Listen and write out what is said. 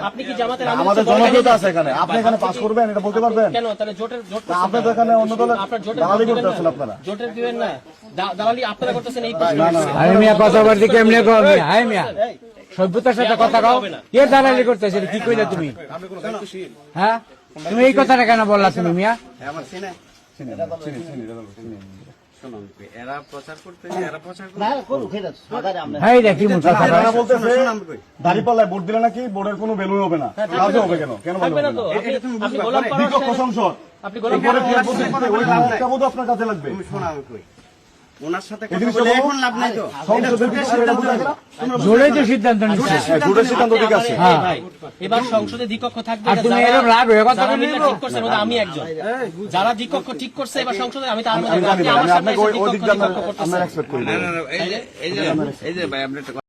আপনি কি জামাতের আমাদের জনপ্রিয়তা আছে এখানে, আপনি এখানে পাস করবেন এটা বলতে পারবেন? কেন তাহলে জোট আপনি তো এখানে অন্য দলের দালালি করতেছেন আপনারা। জোটের দিবেন না, দালালি আপনারা করতেছেন এই আমি মিয়া কথা বলতে কেমনে কও মিয়া? হাই মিয়া, সভ্যতার সাথে কথা কও। কে দালালি করতেছে? কি কইলা তুমি? হ্যাঁ, তুমি এই কথাটা কেন বললা তুমি মিয়া? আমার চিনে এরা প্রচার করতে হাই দেখি মুখ কথা আপনারা বলতেছে দাঁড়িপাল্লায় ভোট দিলে নাকি ভোটের কোনো ভ্যালু হবে না, কাজও হবে কেন? কেন থাকবে না তো? আপনি গোলাম বিপক্ষ সংসদ আপনি গোলাম এরপরে ওই লাভটা বোধ আপনার কাছে লাগবে। তুমি শোনা আমি কই ওনার সাথে এই জিনিসটা বলো, এখন লাভ নাই তো। সংসদের বিষয়ে এটা বুঝা গেল? জোরে যে সিদ্ধান্ত নিচ্ছে। জোটের সিদ্ধান্ত ঠিক আছে। হ্যাঁ, এবার সংসদে দ্বিকক্ষ থাকবে আর না, তুমি যারা- এরকম রাগ হয়ে কথা যারা বললে মিলে ঠিক করছে, ওটা আমি একজন। যারা দ্বিকক্ষ ঠিক করছে এবার সংসদে, আমি তার মধ্যে। আমি জানি আপনি না, আমার আমি সামনে আপনাকে এসে ওই দ্বিকক্ষ দিকটা দ্বিকক্ষ করতেছেন। আমরা এক্সপেক্ট করি। এই যে ভাই আপনি